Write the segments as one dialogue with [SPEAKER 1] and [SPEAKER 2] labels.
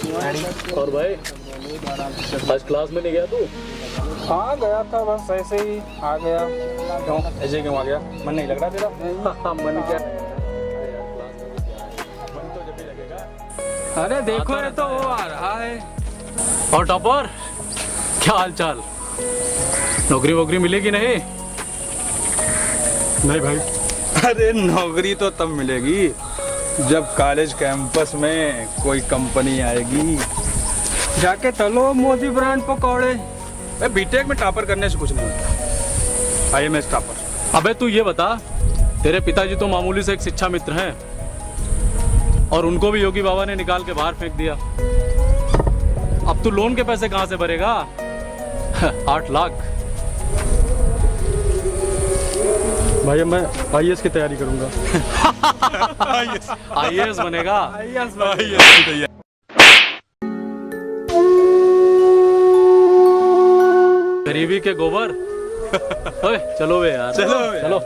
[SPEAKER 1] और भाई आज क्लास में नहीं गया तू?
[SPEAKER 2] हाँ गया था, बस ऐसे ही आ गया। क्यों ऐसे क्यों आ गया? मन नहीं लग रहा तेरा?
[SPEAKER 1] मन क्या?
[SPEAKER 2] अरे देखो ये तो वो आ रहा है।
[SPEAKER 1] और टॉपर क्या हाल चाल? नौकरी वोकरी मिलेगी नहीं?
[SPEAKER 2] नहीं भाई। अरे नौकरी तो तब मिलेगी जब कॉलेज कैंपस में कोई कंपनी आएगी। जाके तलो मोदी ब्रांड पकौड़े। बीटेक में टॉपर करने से कुछ नहीं होता। IMS topper.
[SPEAKER 1] अबे तू ये बता, तेरे पिताजी तो मामूली से एक शिक्षा मित्र हैं और उनको भी योगी बाबा ने निकाल के बाहर फेंक दिया। अब तू लोन के पैसे कहां से भरेगा? 8 लाख।
[SPEAKER 2] भाई मैं IAS की तैयारी करूंगा।
[SPEAKER 1] IAS बनेगा?
[SPEAKER 2] IAS की तैयारी।
[SPEAKER 1] गरीबी के गोबर। ओए चलो बे यार, चलो।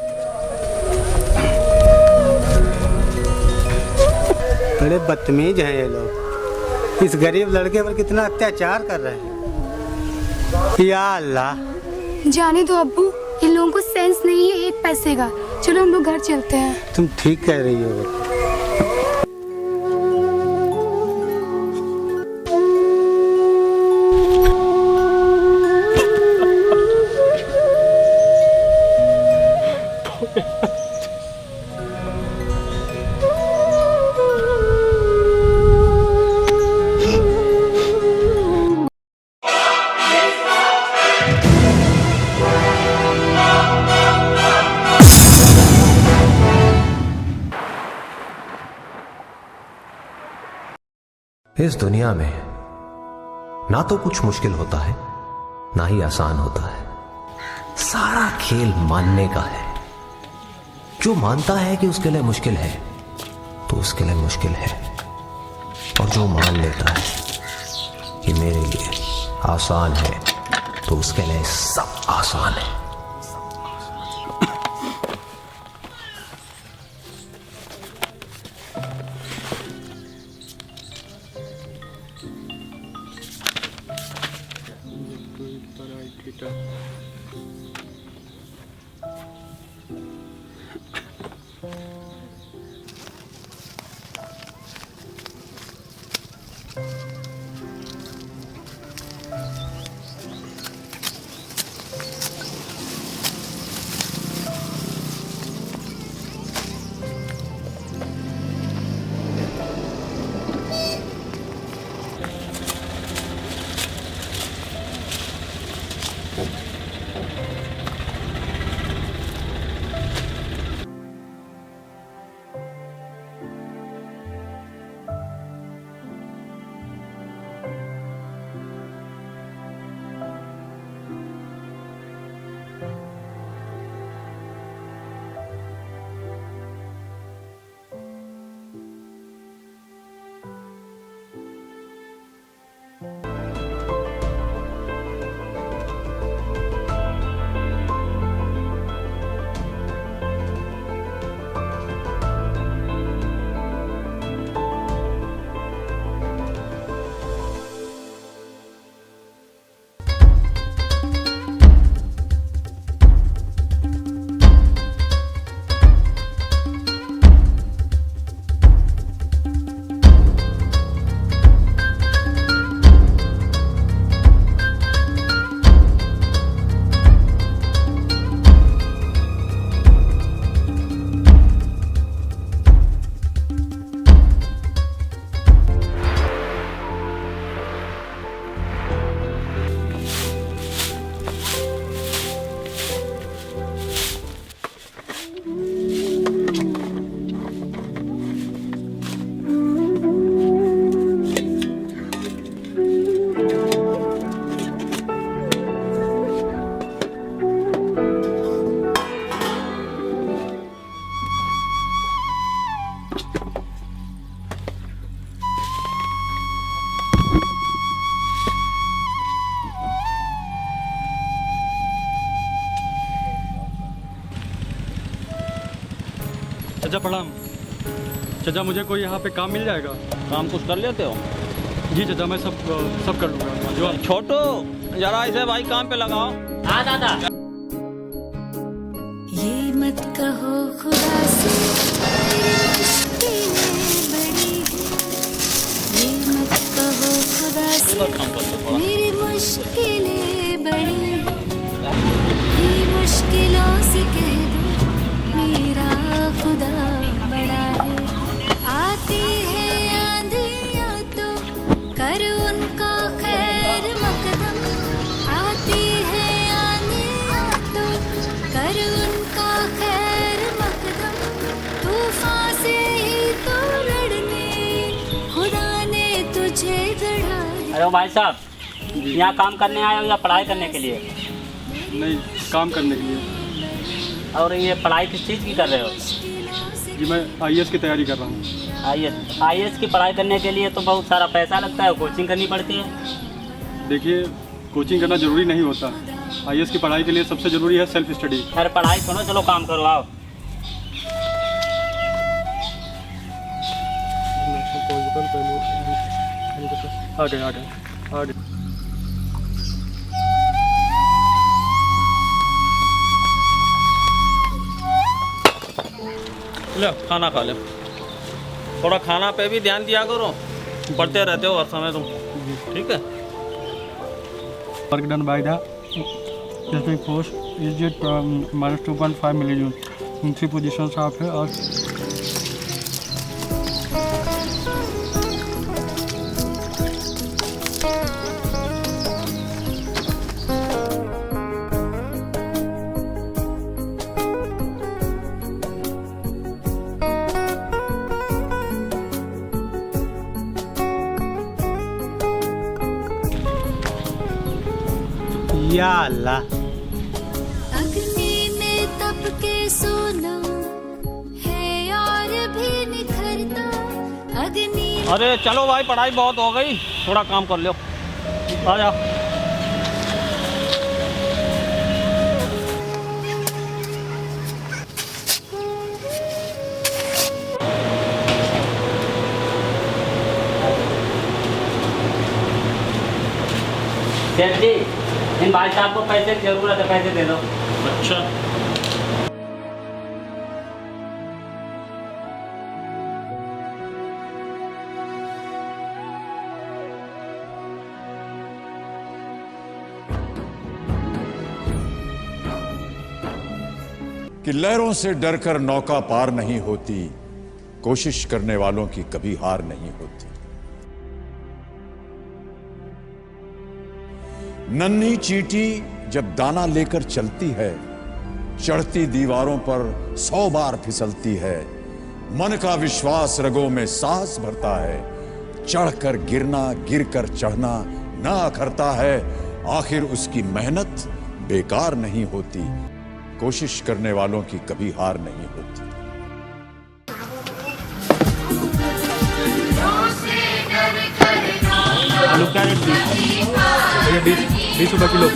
[SPEAKER 3] बड़े बदतमीज हैं ये लोग। इस गरीब लड़के पर कितना अत्याचार कर रहे हैं। या अल्लाह।
[SPEAKER 4] जाने दो अब्बू, इन लोगों को सेंस नहीं है 1 पैसे का। चलो हम लोग घर चलते हैं।
[SPEAKER 3] तुम ठीक कह रही हो।
[SPEAKER 5] इस दुनिया में ना तो कुछ मुश्किल होता है ना ही आसान होता है। सारा खेल मानने का है। जो मानता है कि उसके लिए मुश्किल है तो उसके लिए मुश्किल है, और जो मान लेता है कि मेरे लिए आसान है तो उसके लिए सब आसान है।
[SPEAKER 2] चाचा प्रणाम। चाचा मुझे कोई यहाँ पे काम मिल जाएगा?
[SPEAKER 6] काम कुछ कर लेते हो?
[SPEAKER 2] जी चाचा मैं सब कर लूँगा जो आप
[SPEAKER 6] छोटू जरा इसे भाई काम पे लगाओ।
[SPEAKER 7] हाँ दादा।
[SPEAKER 8] ये मत कहो खुदा से मेरी मुश्किलें बड़ी है। ये मुश्किलों से कह दो मेरा खुदा बड़ा है। आती है आंधियाँ तो कर उनका खैर मकदम। आती है आंधियाँ तो कर उनका खैर मकदम। तूफान से ही तो लड़ने खुदा ने तुझे गढ़ा है।
[SPEAKER 7] अरे भाई साहब, यहाँ काम करने आए हो या पढ़ाई करने के लिए?
[SPEAKER 2] नहीं, काम करने के लिए।
[SPEAKER 7] और ये पढ़ाई किस चीज़ की कर रहे हो?
[SPEAKER 2] जी मैं IAS की तैयारी कर रहा हूँ।
[SPEAKER 7] IAS की पढ़ाई करने के लिए तो बहुत सारा पैसा लगता है, कोचिंग करनी पड़ती है।
[SPEAKER 2] देखिए, कोचिंग करना ज़रूरी नहीं होता। IAS की पढ़ाई के लिए सबसे ज़रूरी है सेल्फ स्टडी।
[SPEAKER 7] अरे पढ़ाई छोड़ो, चलो काम करो आओ।
[SPEAKER 2] आ गए।
[SPEAKER 6] लो खाना खा लो। थोड़ा खाना पे भी ध्यान दिया करो, पढ़ते रहते हो हर समय तुम, ठीक है?
[SPEAKER 2] Work done by the specific force is it -2.5 millijoule. In 3 positions of Earth.
[SPEAKER 3] या अल्लाह,
[SPEAKER 8] अग्नि में तप के सोना है और भी निखरता। अग्नि
[SPEAKER 6] अरे चलो भाई, पढ़ाई बहुत हो गई, थोड़ा काम कर लो। आ जाओ।
[SPEAKER 7] सेठ जी, इन भाई साहब को पैसे की जरूरत है, पैसे दे दो।
[SPEAKER 6] अच्छा,
[SPEAKER 9] कि लहरों से डरकर नौका पार नहीं होती, कोशिश करने वालों की कभी हार नहीं होती। नन्ही चींटी जब दाना लेकर चलती है, चढ़ती दीवारों पर 100 बार फिसलती है। मन का विश्वास रगों में साहस भरता है, चढ़कर गिरना गिरकर चढ़ना ना अखरता है। आखिर उसकी मेहनत बेकार नहीं होती, कोशिश करने वालों की कभी हार नहीं होती।
[SPEAKER 2] आलू क्या रेट? 20 रुपये किलो।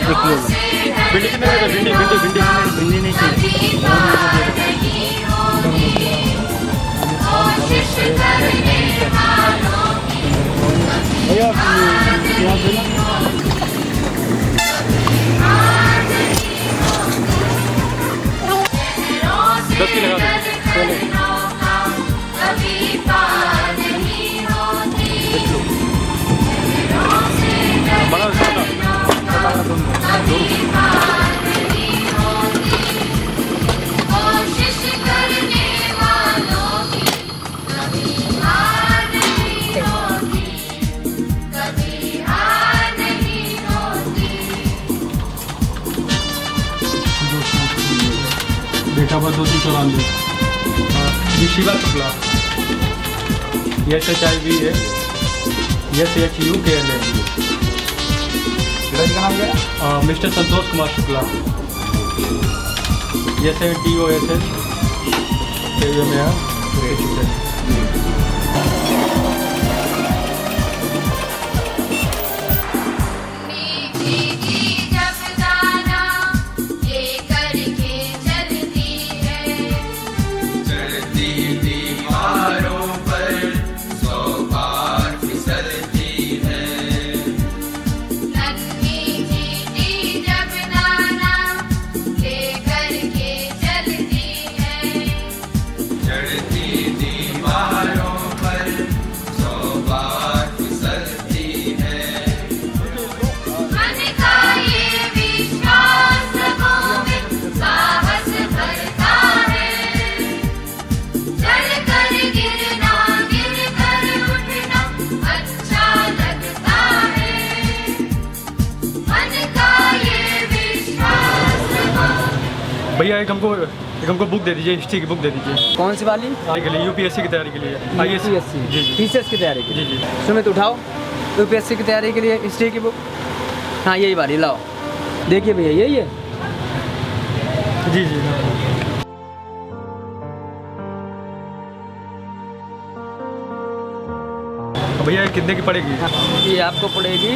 [SPEAKER 2] 1 किलो। भिंडी कितने का? भिंडी नहीं चाहिए। भैया प्याज देना। दस की लगा दो। डेटा पर 294। ये शिवा शुक्ला, SHIV है, SHUKL है। मिस्टर संतोष कुमार शुक्ला, SATOSS में है।
[SPEAKER 10] दीवारों पर 100
[SPEAKER 2] भैया एक हमको बुक दे दीजिए, हिस्ट्री की बुक दे दीजिए।
[SPEAKER 10] कौन सी वाली?
[SPEAKER 2] के लिए यूपीएससी की तैयारी के लिए,
[SPEAKER 10] यूपीएससी
[SPEAKER 2] जी जी
[SPEAKER 10] टीसीएस की तैयारी के
[SPEAKER 2] जी
[SPEAKER 10] लिए।
[SPEAKER 2] जी।
[SPEAKER 10] सुमित उठाओ यूपीएससी की तैयारी के लिए हिस्ट्री की बुक। हाँ यही वाली लाओ, देखिए भैया यही है।
[SPEAKER 2] जी जी। भैया ये कितने की पड़ेगी?
[SPEAKER 10] ये आपको पड़ेगी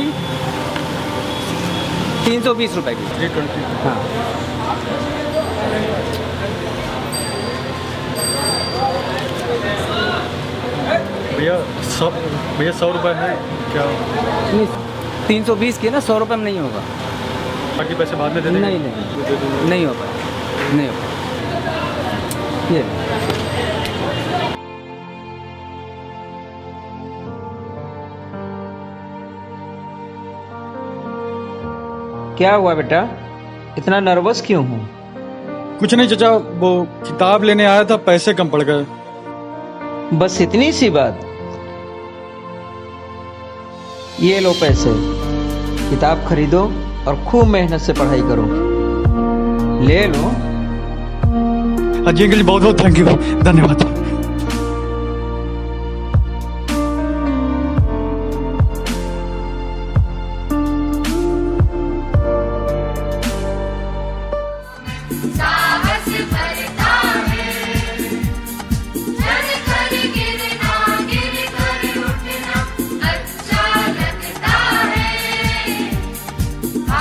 [SPEAKER 10] 320 रुपए की।
[SPEAKER 2] 320।
[SPEAKER 10] हाँ
[SPEAKER 2] भैया 100 रुपये है क्या?
[SPEAKER 10] नहीं 320 की है ना, 100 रुपये में नहीं होगा।
[SPEAKER 2] बाकी पैसे बाद में दे देंगे?
[SPEAKER 10] नहीं हो पाएगा, नहीं हो पाएगा। ये क्या हुआ बेटा, इतना नर्वस क्यों हूँ?
[SPEAKER 2] कुछ नहीं चाचा, वो किताब लेने आया था, पैसे कम पड़ गए।
[SPEAKER 10] बस इतनी सी बात? ये लो पैसे, किताब खरीदो और खूब मेहनत से पढ़ाई करो। ले लो।
[SPEAKER 2] अजय अंकल जी बहुत बहुत थैंक यू, धन्यवाद।
[SPEAKER 8] साहस भरता है, चढ़ कर गिरना, गिर कर उठना अच्छा लगता है।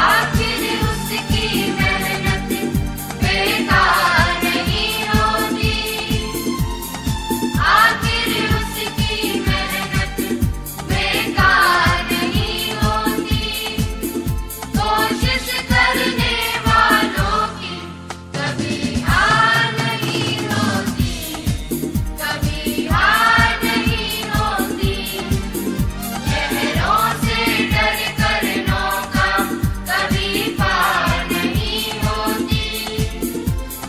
[SPEAKER 8] आखिर उसकी मेहनत बेकार नहीं होती, आखिर उसकी मेहनत बेकार नहीं होती। कोशिश करने वालों की कभी हार नहीं होती, कभी हार नहीं होती। लहरों से डर कर नौका कभी पार नहीं होती,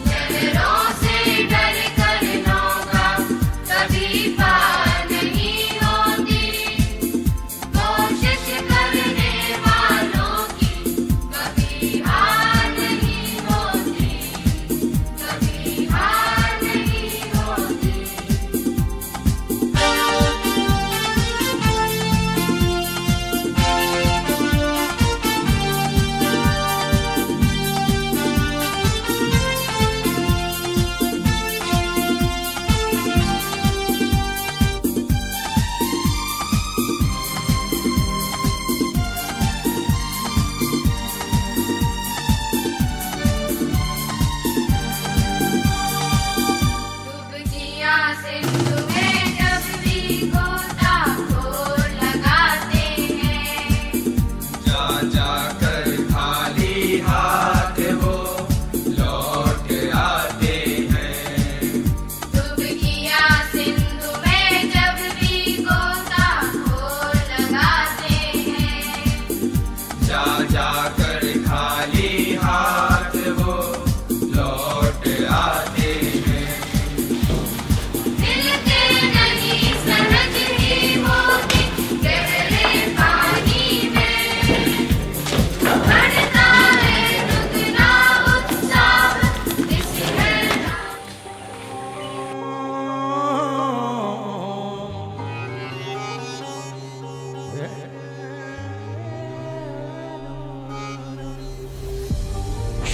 [SPEAKER 8] लहरों से डर कर नौका कभी पार नहीं होती। कोशिश करने वालों की कभी हार नहीं होती, कभी हार नहीं होती। डुबकियां से तुम्हें जब भी गोताखोर लगाते हैं,
[SPEAKER 2] जा जा कर खाली हाथ वो लौट आते हैं।
[SPEAKER 8] डुबकियां सिंधु में जब भी गोताखोर लगाते हैं,
[SPEAKER 2] जा जा कर खाली हाथ वो लौट आते हैं।
[SPEAKER 8] मिलते नहीं सहज ही मोती गहरे पानी में, बढ़ता है दुगना उत्साह इस लहरा।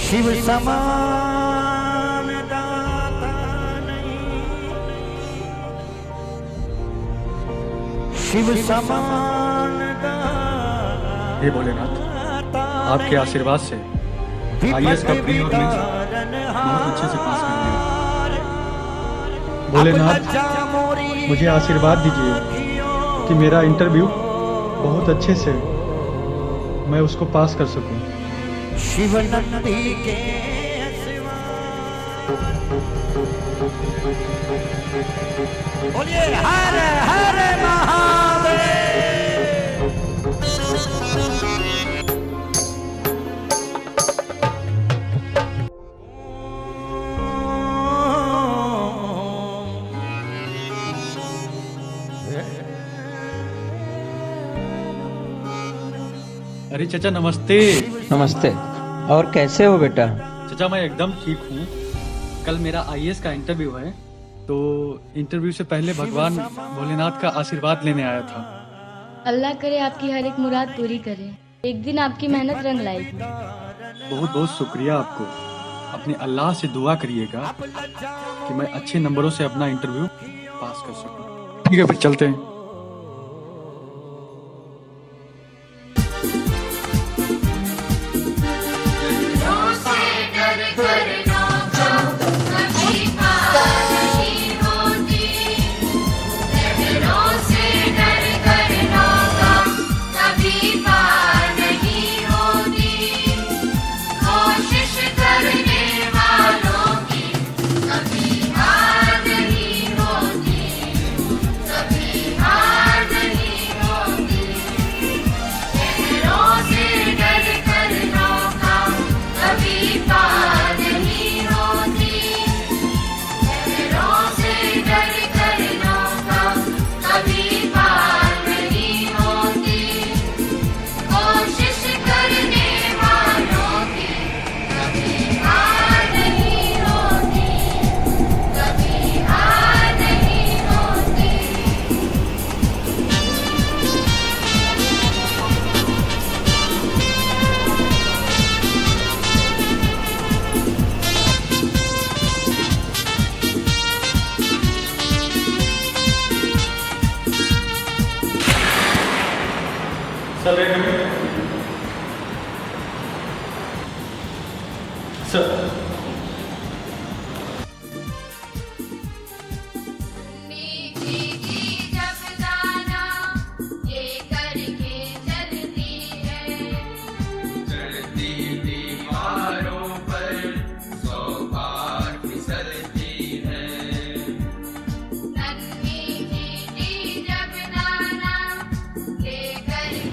[SPEAKER 3] शिव समान दाता नहीं, शिव समान
[SPEAKER 2] हे भोलेनाथ, आपके आशीर्वाद से आईएएस का प्री और मेंस बहुत अच्छे से पास कर दिया। भोलेनाथ मुझे आशीर्वाद दीजिए कि मेरा इंटरव्यू बहुत अच्छे से मैं उसको पास कर सकूं।
[SPEAKER 3] शिव नंदी के बोलिए हर हर महादेव।
[SPEAKER 2] अरे चाचा नमस्ते।
[SPEAKER 10] नमस्ते। और कैसे हो बेटा?
[SPEAKER 2] चाचा मैं एकदम ठीक हूँ। कल मेरा आईएएस का इंटरव्यू है, तो इंटरव्यू से पहले भगवान भोलेनाथ का आशीर्वाद लेने आया था।
[SPEAKER 4] अल्लाह करे आपकी हर एक मुराद पूरी करे, एक दिन आपकी मेहनत रंग लाएगी।
[SPEAKER 2] बहुत बहुत शुक्रिया आपको। अपने अल्लाह से दुआ करिएगा कि मैं अच्छे नंबरों से अपना इंटरव्यू पास कर सकूं। ठीक है, फिर चलते हैं।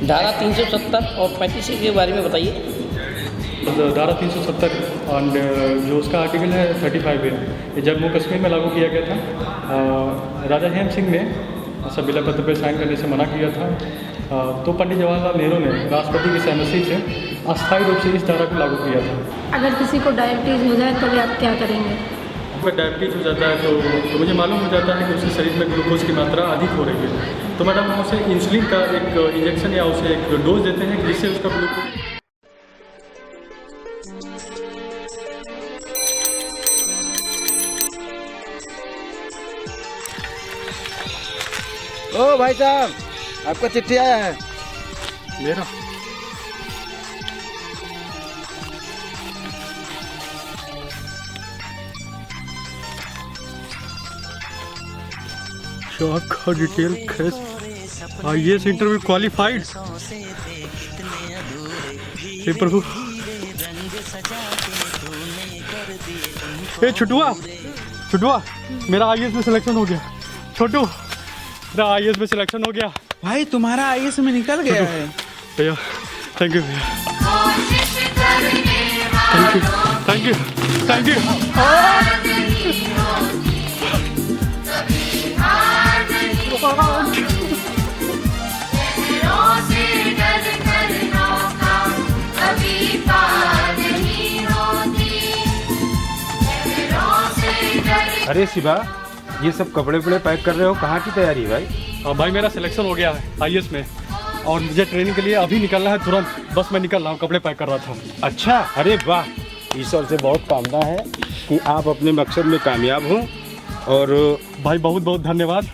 [SPEAKER 7] धारा 370 और 35 के बारे में बताइए।
[SPEAKER 2] धारा 370 और जो उसका आर्टिकल है 35 है, ये जम्मू कश्मीर में लागू किया गया था। राजा हेम सिंह ने सबीला पत्र पर साइन करने से मना किया था, तो पंडित जवाहरलाल नेहरू ने राष्ट्रपति की सहमति से अस्थायी रूप से इस धारा को लागू किया था।
[SPEAKER 4] अगर किसी को डायबिटीज़ हो जाए तो आप क्या करेंगे?
[SPEAKER 2] अगर डायबिटीज़ हो जाता है तो मुझे मालूम हो जाता है कि उसके शरीर में ग्लूकोज की मात्रा अधिक हो रही है, तो मैडम हम उसे इंसुलिन का एक इंजेक्शन या उसे एक डोज देते हैं जिससे उसका ग्लूकोज।
[SPEAKER 10] ओ भाई साहब, आपका चिट्ठी आया है।
[SPEAKER 2] मेरा शॉक का detail cash IAS interview qualified. हे प्रभु, ए छुटुआ छुटुआ, मेरा आईएएस में सिलेक्शन हो गया। छोटू, मेरा आईएएस में सिलेक्शन हो गया।
[SPEAKER 10] भाई तुम्हारा आईएएस में निकल गया है।
[SPEAKER 2] भैया थैंक यू भैया, thank you thank you thank you.
[SPEAKER 11] अरे शिवा, ये सब कपड़े वपड़े पैक कर रहे हो, कहाँ की तैयारी है भाई?
[SPEAKER 2] भाई मेरा सिलेक्शन हो गया है आईएएस में, और मुझे ट्रेनिंग के लिए अभी निकलना है तुरंत। बस मैं निकल रहा हूँ, कपड़े पैक कर रहा था।
[SPEAKER 11] अच्छा, अरे वाह, ईश्वर से बहुत कामना है कि आप अपने मकसद में कामयाब हों। और
[SPEAKER 2] भाई बहुत बहुत धन्यवाद।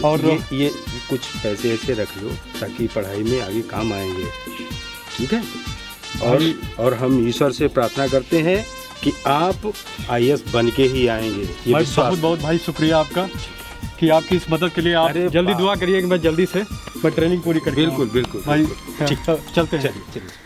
[SPEAKER 11] और ये कुछ पैसे ऐसे रख लो ताकि पढ़ाई में आगे काम आएंगे, ठीक है? और हम ईश्वर से प्रार्थना करते हैं कि आप आईएएस बन के ही आएंगे। ये
[SPEAKER 2] भाई बहुत बहुत भाई शुक्रिया आपका कि आपकी इस मदद के लिए आप जल्दी दुआ करिए कि मैं जल्दी से मैं ट्रेनिंग पूरी कर।
[SPEAKER 11] बिल्कुल बिल्कुल
[SPEAKER 2] भाई, चलते हैं।
[SPEAKER 11] चलिए।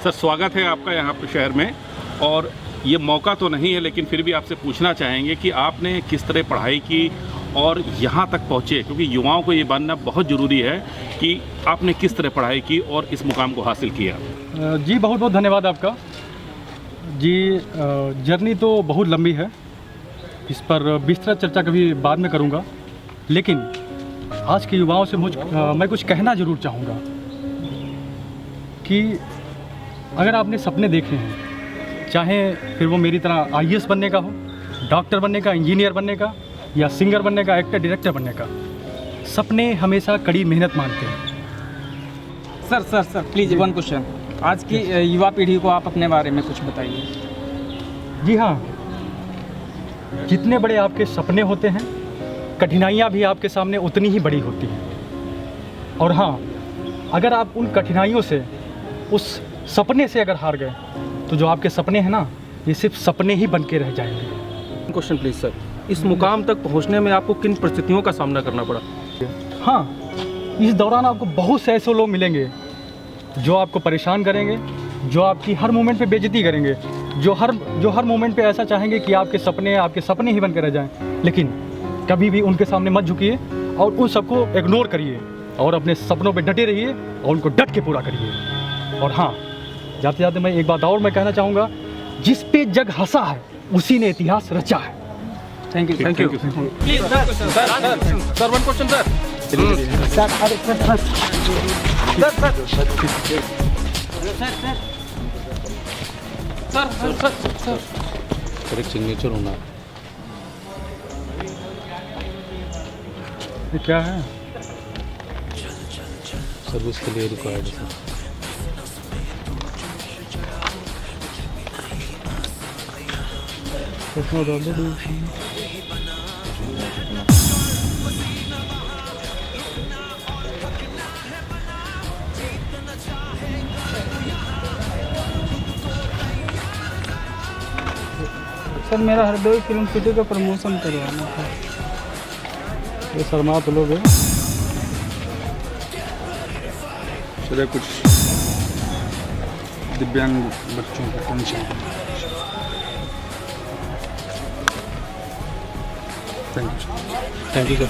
[SPEAKER 12] सर स्वागत है आपका यहाँ पे शहर में। और ये मौका तो नहीं है लेकिन फिर भी आपसे पूछना चाहेंगे कि आपने किस तरह पढ़ाई की और यहाँ तक पहुँचे, क्योंकि युवाओं को ये जानना बहुत ज़रूरी है कि आपने किस तरह पढ़ाई की और इस मुकाम को हासिल किया।
[SPEAKER 1] जी बहुत बहुत धन्यवाद आपका जी। जर्नी तो बहुत लंबी है, इस पर विस्तृत चर्चा कभी बाद में करूँगा, लेकिन आज के युवाओं से मैं कुछ कहना ज़रूर चाहूँगा कि अगर आपने सपने देखे हैं, चाहे फिर वो मेरी तरह आईएएस बनने का हो, डॉक्टर बनने का, इंजीनियर बनने का, या सिंगर बनने का, एक्टर डायरेक्टर बनने का, सपने हमेशा कड़ी मेहनत मांगते हैं।
[SPEAKER 10] Sir please one question. आज की युवा पीढ़ी को आप अपने बारे में कुछ बताइए।
[SPEAKER 1] जी हाँ, जितने बड़े आपके सपने होते हैं, कठिनाइयाँ भी आपके सामने उतनी ही बड़ी होती हैं। और हाँ, अगर आप उन कठिनाइयों से, उस सपने से अगर हार गए, तो जो आपके सपने हैं ना, ये सिर्फ सपने ही बन के रह जाएंगे।
[SPEAKER 6] क्वेश्चन प्लीज सर, इस मुकाम तक पहुंचने में आपको किन परिस्थितियों का सामना करना पड़ा?
[SPEAKER 1] हाँ, इस दौरान आपको बहुत से ऐसे लोग मिलेंगे जो आपको परेशान करेंगे, जो आपकी हर मोमेंट पे बेइज्जती करेंगे, जो हर मोमेंट पे ऐसा चाहेंगे कि आपके सपने ही बन के रह जाएं। लेकिन कभी भी उनके सामने मत झुकिए और उन सबको इग्नोर करिए और अपने सपनों पे डटे रहिए और उनको डट के पूरा करिए। और हाँ, जाते जाते मैं एक बात और मैं कहना चाहूँगा, जिस पे जग हंसा है उसी ने इतिहास रचा है।
[SPEAKER 10] Thank you.
[SPEAKER 6] Please sir one question sir.
[SPEAKER 1] Sir एक सिग्नेचर होना। ये क्या है? सर्विस के लिए रिक्वायर्ड है सर।
[SPEAKER 10] सर मेरा हरदोई फिल्म सिटी का प्रमोशन करवाना था।
[SPEAKER 1] ये शर्मा तो लोग हैं।
[SPEAKER 2] चले कुछ दिव्यांग बच्चों का टेंशन।
[SPEAKER 1] Thank you sir.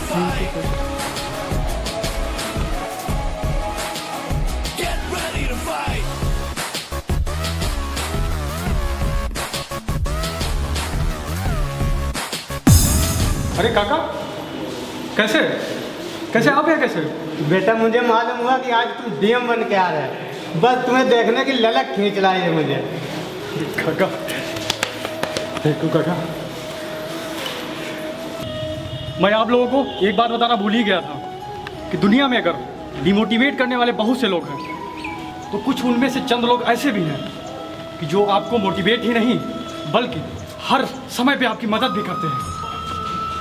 [SPEAKER 1] अरे काका, कैसे आप हैं? कैसे
[SPEAKER 3] बेटा, मुझे मालूम हुआ कि आज तुम डीएम बन के आ रहे हैं, बस तुम्हें देखने की ललक खींच लाई है मुझे।
[SPEAKER 1] काका, देखो काका, मैं आप लोगों को एक बात बताना भूल ही गया था कि दुनिया में अगर डिमोटिवेट करने वाले बहुत से लोग हैं, तो कुछ उनमें से चंद लोग ऐसे भी हैं कि जो आपको मोटिवेट ही नहीं बल्कि हर समय पे आपकी मदद भी करते हैं।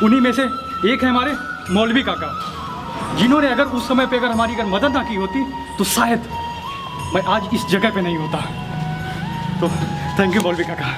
[SPEAKER 1] उन्हीं में से एक है हमारे मौलवी काका, जिन्होंने अगर उस समय पे अगर हमारी मदद ना की होती तो शायद मैं आज इस जगह पे नहीं होता। तो थैंक यू मौलवी काका।